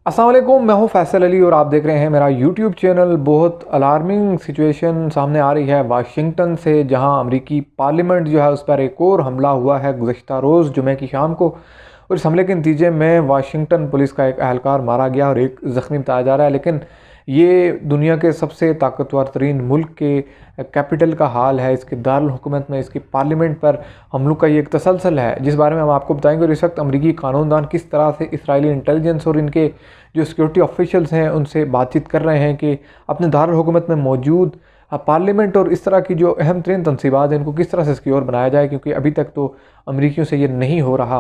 अस्सलाम वालेकुम, मैं हूं फैसल अली और आप देख रहे हैं मेरा यूट्यूब चैनल। बहुत अलार्मिंग सिचुएशन सामने आ रही है वाशिंगटन से, जहां अमेरिकी पार्लियामेंट जो है उस पर एक और हमला हुआ है गुज़श्ता रोज़ जुमे की शाम को। और इस हमले के नतीजे में वाशिंगटन पुलिस का एक एहलकार मारा गया और एक ज़ख्मी बताया जा रहा है। लेकिन ये दुनिया के सबसे ताकतवर तरीन मुल्क के कैपिटल का हाल है। इसके दारुल हुकूमत में इसकी पार्लियामेंट पर हमलों का ये एक तसलसल है, जिस बारे में हम आपको बताएंगे। और इस वक्त अमरीकी कानूनदान किस तरह से इसराइली इंटेलिजेंस और इनके जो सिक्योरिटी ऑफिशियल्स हैं उनसे बातचीत कर रहे हैं कि अपने दारुल हुकूमत में मौजूद पार्लियामेंट और इस तरह की जो अहम तरीन तनसीबात हैं इनको किस तरह से सिक्योर बनाया जाए, क्योंकि अभी तक तो अमरीकियों से ये नहीं हो रहा।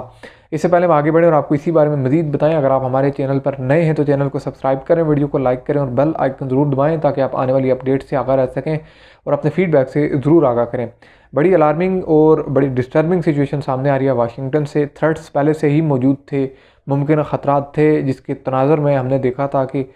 इससे पहले हम आगे बढ़ें और आपको इसी बारे में मज़ीद बताएं, अगर आप हमारे चैनल पर नए हैं तो चैनल को सब्सक्राइब करें, वीडियो को लाइक करें और बेल आइकन ज़रूर दबाएं ताकि आप आने वाली अपडेट से आगाह रह सकें और अपने फीडबैक से ज़रूर आगाह करें। बड़ी अलार्मिंग और बड़ी डिस्टर्बिंग सिचुएशन सामने आ रही है वाशिंगटन से। थ्रेट्स पहले से ही मौजूद थे, मुमकिन ख़तरात थे, जिसके तनाज़ुर में हमने देखा था कि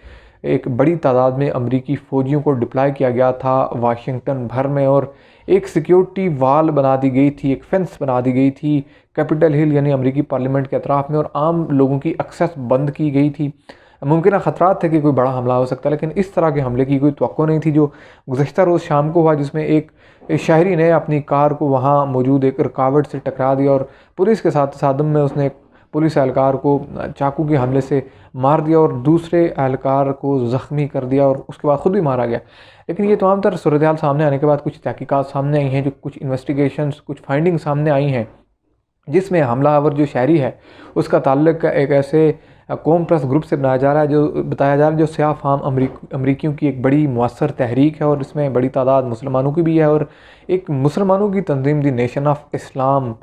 एक बड़ी तादाद में अमरीकी फ़ौजियों को डिप्लॉय किया गया था वाशिंगटन भर में, और एक सिक्योरिटी वाल बना दी गई थी, एक फेंस बना दी गई थी कैपिटल हिल यानी अमरीकी पार्लियामेंट के अतराफ़ में, और आम लोगों की एक्सेस बंद की गई थी। मुमकिन ख़तरात थे कि कोई बड़ा हमला हो सकता है, लेकिन इस तरह के हमले की कोई तवक्को नहीं थी जो गुज़श्ता रोज़ शाम को हुआ, जिसमें एक शहरी ने अपनी कार को वहाँ मौजूद एक रुकावट से टकरा दिया और पुलिस के साथ तसादम में उसने एक पुलिस एहलकार को चाकू के हमले से मार दिया और दूसरे एहलकार को ज़ख्मी कर दिया और उसके बाद ख़ुद भी मारा गया। लेकिन ये तमाम तर सूरत हाल सामने आने के बाद कुछ तहकीकात सामने आई हैं, जो कुछ इन्वेस्टिगेशंस, कुछ फाइंडिंग सामने आई हैं, जिसमें हमलावर जो शहरी है उसका ताल्लुक एक ऐसे कौम प्रेस ग्रुप से बनाया जा रहा है, जो बताया जा रहा है जो स्याह फाम अमरीकियों की एक बड़ी मुअस्सर तहरीक है, और इसमें बड़ी तादाद मुसलमानों की भी है, और एक मुसलमानों की तंजीम दी नेशन ऑफ इस्लाम,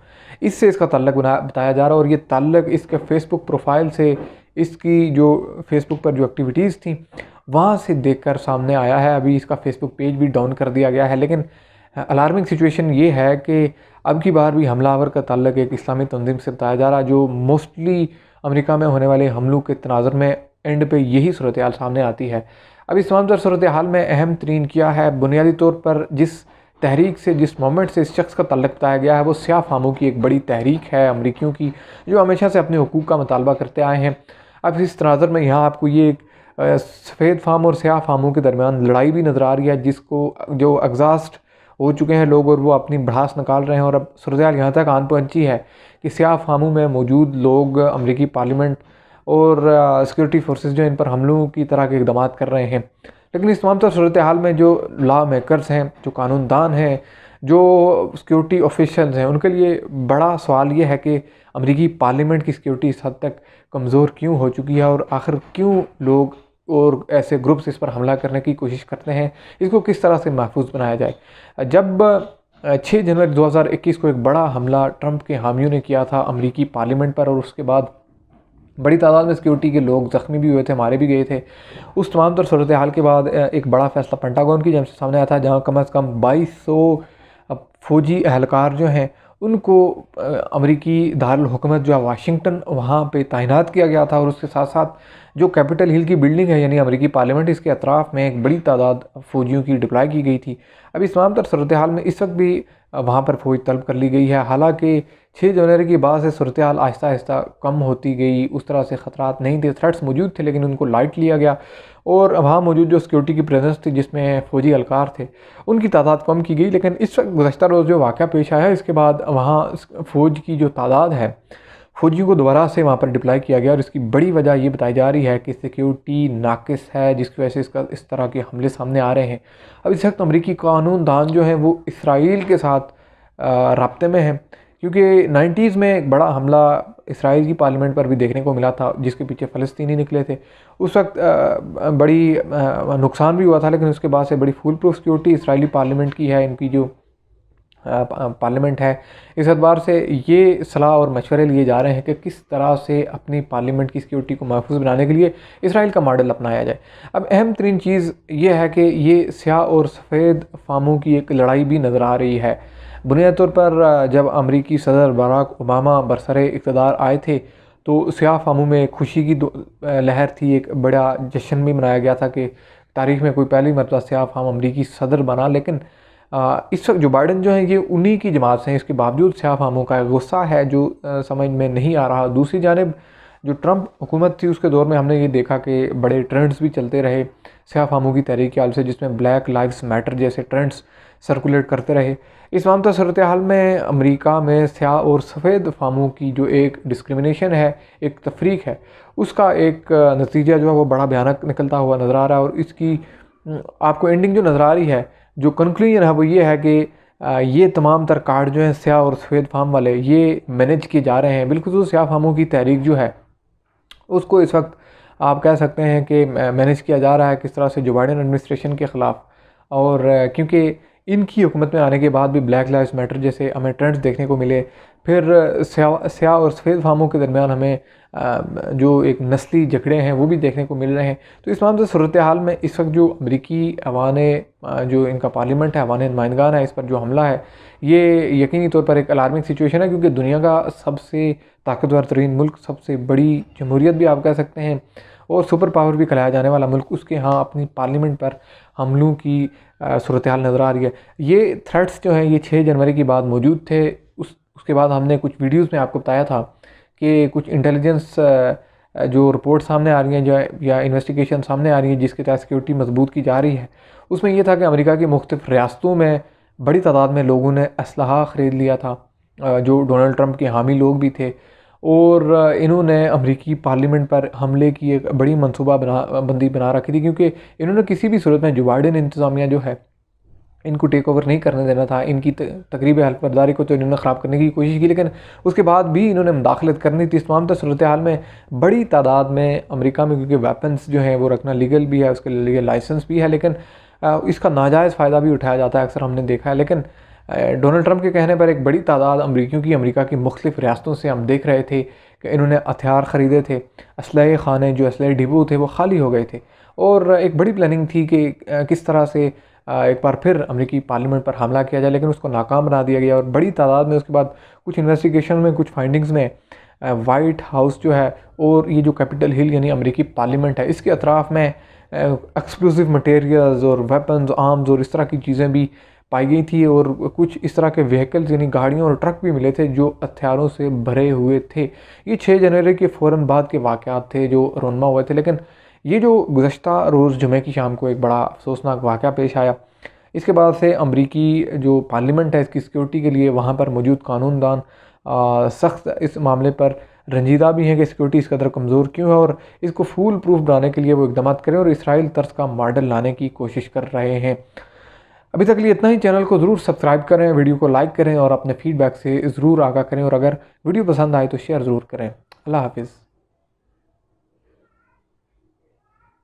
इससे इसका ताल्लुक बताया जा रहा है। और ये ताल्लुक इसके फेसबुक प्रोफाइल से, इसकी जो फेसबुक पर जो एक्टिविटीज़ थी वहाँ से देखकर सामने आया है। अभी इसका फेसबुक पेज भी डाउन कर दिया गया है। लेकिन अलार्मिंग सिचुएशन ये है कि अब की बार भी हमलावर का ताल्लुक एक इस्लामी तंजीम से बताया जा रहा है, जो मोस्टली अमेरिका में होने वाले हमलों के तनाज़ुर में एंड पे यही सूरत हाल सामने आती है। अब इस तमाम सूरत हाल में अहम तरीन क्या है, बुनियादी तौर पर जिस तहरीक से, जिस मोमेंट से इस शख्स का ताल्लुक बताया गया है वो स्याह फामों की एक बड़ी तहरीक है अमरीकियों की, जो हमेशा से अपने हुकूक का मुतालबा करते आए हैं। अब इस तनाज़ुर में यहाँ आपको ये एक सफ़ेद फाम और स्याह फामों के दरमियान लड़ाई भी नज़र आ रही है, जिसको जो एग्जॉस्ट हो चुके हैं लोग और वो अपनी भड़ास निकाल रहे हैं। और अब सूरत हाल यहाँ तक आन पहुँची है कि स्याह फामों में मौजूद लोग अमरीकी पार्लियामेंट और सिक्योरिटी फोर्सेस जो इन पर हमलों की तरह के इक़दाम कर रहे हैं। लेकिन इस तमाम सूरत हाल में जो लॉ मेकर्स हैं, जो कानूनदान हैं, जो सिक्योरिटी ऑफिशियल्स हैं, उनके लिए बड़ा सवाल ये है कि अमरीकी पार्लियामेंट की सिक्योरिटी इस हद तक कमज़ोर क्यों हो चुकी है, और आखिर क्यों लोग और ऐसे ग्रुप्स इस पर हमला करने की कोशिश करते हैं, इसको किस तरह से महफूज बनाया जाए। जब 6 जनवरी 2021 को एक बड़ा हमला ट्रंप के हामियों ने किया था अमरीकी पार्लियामेंट पर, और उसके बाद बड़ी तादाद में सिक्योरिटी के लोग ज़ख्मी भी हुए थे, मारे भी गए थे। उस तमाम तर सूरत हाल के बाद एक बड़ा फैसला पेंटागन की जानिब से सामने आया था, जहाँ कम अज़ कम 2200 फ़ौजी एहलकार जो हैं उनको अमरीकी दारुल हुकूमत जो है वाशिंगटन वहाँ पे तैनात किया गया था। और उसके साथ साथ जो कैपिटल हिल की बिल्डिंग है यानी अमरीकी पार्लियामेंट, इसके अतराफ़ में एक बड़ी तादाद फ़ौजियों की डिप्लॉय की गई थी। अब इस तमाम तर सूरत हाल में इस वक्त भी वहाँ पर फ़ौज तलब कर ली गई है। हालांकि 6 जनवरी के बाद से सूरत हाल आहिस्ता आहिस्ता कम होती गई, उस तरह से ख़तरात नहीं थे, थ्रेट्स मौजूद थे लेकिन उनको लाइट लिया गया, और वहाँ मौजूद जो सिक्योरिटी की प्रेजेंस थी जिसमें फ़ौजी एहलकार थे उनकी तादाद कम की गई। लेकिन इस वक्त गुज़श्ता रोज़ जो वाक़या पेश आया है, इसके बाद वहाँ फ़ौज की जो तादाद है, फ़ौजियों को दोबारा से वहाँ पर डिप्लॉय किया गया, और इसकी बड़ी वजह ये बताई जा रही है कि सिक्योरिटी नाक़िस है, जिसकी वजह से इस तरह के हमले सामने आ रहे हैं। अब इस वक्त अमरीकी कानूनदान जो हैं वो इसराइल के साथ राब्ते में हैं, क्योंकि 90s में एक बड़ा हमला इसराइल की पार्लियामेंट पर भी देखने को मिला था, जिसके पीछे फ़लस्तीनी निकले थे। उस वक्त बड़ी नुकसान भी हुआ था, लेकिन उसके बाद से बड़ी full proof security Israeli parliament की है, इनकी जो पार्लियामेंट है। इस एतबार से ये सलाह और मशवरे लिए जा रहे हैं कि किस तरह से अपनी पार्लियामेंट की सिक्योरिटी को महफूज बनाने के लिए इसराइल का मॉडल अपनाया जाए। अब अहम तरीन चीज़ ये है कि ये स्याह और सफ़ेद फामों की एक लड़ाई भी नज़र आ रही है। बुनियादी तौर पर जब अमरीकी सदर बराक ओबामा बरसरे इक़्तिदार आए थे तो स्याह फामों में खुशी की लहर थी, एक बड़ा जश्न भी मनाया गया था कि तारीख़ में कोई पहली मरतबा स्याह फाम अमरीकी सदर बना। लेकिन इस वक्त जो बाइडन जो हैं ये उन्हीं की जमात से हैं, इसके बावजूद स्याह फामों का गुस्सा है जो समझ में नहीं आ रहा। दूसरी जानिब जो ट्रंप हुकूमत थी उसके दौर में हमने ये देखा कि बड़े ट्रेंड्स भी चलते रहे स्याह फामों की तहरीक के हाल से, जिसमें ब्लैक लाइव्स मैटर जैसे ट्रेंड्स सर्कुलेट करते रहे। इस मामला सूरत हाल में अमेरिका में स्याह और सफ़ेद फामों की जो एक डिस्क्रिमिनेशन है, एक तफरीक है, उसका एक नतीजा जो है वो बड़ा भयानक निकलता हुआ नज़र आ रहा है। और इसकी आपको एंडिंग जो नज़र आ रही है, जो कंक्लूजन है वो ये है कि ये तमाम तर कार्ड जो हैं स्याह और सफ़ेद फार्म वाले ये मैनेज किए जा रहे हैं। बिल्कुल स्याह फार्मों की तहरीक जो है उसको इस वक्त आप कह सकते हैं कि मैनेज किया जा रहा है किस तरह से जो बाइडेन एडमिनिस्ट्रेशन के ख़िलाफ़। और क्योंकि इनकी हुकूमत में आने के बाद भी ब्लैक लाइव्स मैटर जैसे हमें ट्रेंड्स देखने को मिले, फिर स्याह और सफ़ेद फार्मों के दरमियान हमें जो एक नस्ली झगड़े हैं वो भी देखने को मिल रहे हैं। तो इस मामले से सूरत हाल में इस वक्त जो अमरीकी अवान जो इनका पार्लियामेंट है, अवान नुमाइंदगान है, इस पर जो हमला है ये यकीनी तौर पर एक अलार्मिंग सिचुएशन है, क्योंकि दुनिया का सबसे ताकतवर तरीन मुल्क, सबसे बड़ी जमहूरियत भी आप कह सकते हैं और सुपर पावर भी कहलाया जाने वाला मुल्क, उसके यहाँ अपनी पार्लियामेंट पर हमलों की सूरत हाल नज़र आ रही है। ये थ्रेट्स जो हैं ये 6 जनवरी के बाद मौजूद थे। उसके बाद हमने कुछ वीडियोज़ में आपको बताया था कि कुछ इंटेलिजेंस जो रिपोर्ट सामने आ रही हैं जो या इन्वेस्टिगेशन सामने आ रही है जिसके तहत सिक्योरिटी मजबूत की जा रही है, उसमें यह था कि अमेरिका की मुख्तलिफ़ रियासतों में बड़ी तादाद में लोगों ने असलहा ख़रीद लिया था, जो डोनाल्ड ट्रंप के हामी लोग भी थे, और इन्होंने अमेरिकी पार्लियामेंट पर हमले की एक बड़ी मनसूबा बंदी बना रखी थी, क्योंकि इन्होंने किसी भी सूरत में जो बाइडेन इंतज़ामिया जो है इनको टेक ओवर नहीं करने देना था। इनकी तकरीब हल्फ बर्दारी को तो इन्होंने ख़राब करने की कोशिश की, लेकिन उसके बाद भी इन्होंने मुदाखलत करनी थी। इस तमाम सूरत हाल में बड़ी तादाद में अमेरिका में, क्योंकि वेपन्स जो हैं वो रखना लीगल भी है, उसके लिए लाइसेंस भी है, लेकिन इसका नाजायज़ फ़ायदा भी उठाया जाता है, अक्सर हमने देखा है। लेकिन डोनाल्ड ट्रंप के कहने पर एक बड़ी तादाद अमरीकियों की अमेरिका की मुख्तलिफ़ रियासतों से हम देख रहे थे कि इन्होंने हथियार ख़रीदे थे, असलहे खाने जो असलहे डिपो थे वो खाली हो गए थे, और एक बड़ी प्लानिंग थी कि किस तरह से एक बार फिर अमेरिकी पार्लियामेंट पर हमला किया जाए, लेकिन उसको नाकाम बना दिया गया। और बड़ी तादाद में उसके बाद कुछ इन्वेस्टिगेशन में, कुछ फाइंडिंग्स में वाइट हाउस जो है और ये जो कैपिटल हिल यानी अमेरिकी पार्लियामेंट है, इसके अतराफ़ में एक्सप्लोसिव मटेरियल्स और वेपन्स, आर्म्स और इस तरह की चीज़ें भी पाई गई थी, और कुछ इस तरह के व्हीकल्स यानी गाड़ियों और ट्रक भी मिले थे जो हथियारों से भरे हुए थे। ये 6 जनवरी के फ़ौरन बाद के वाक़यात थे जो रोनमा हुए थे। लेकिन ये जो गुज़श्ता रोज़ जुमे की शाम को एक बड़ा अफसोसनाक वाक़या पेश आया, इसके बाद से अमरीकी जो पार्लियामेंट है इसकी सिक्योरिटी के लिए वहाँ पर मौजूद कानूनदान सख्त इस मामले पर रंजीदा भी हैं कि सिक्योरिटी इस कदर कमज़ोर क्यों है, और इसको फूल प्रूफ बनाने के लिए वो इक़दाम करें और इसराइल तर्ज का मॉडल लाने की कोशिश कर रहे हैं। अभी तक के लिए इतना ही। चैनल को ज़रूर सब्सक्राइब करें, वीडियो को लाइक करें और अपने फीडबैक से ज़रूर आगाह करें, और अगर वीडियो पसंद आए तो शेयर ज़रूर करें। अल्लाह हाफ़िज़।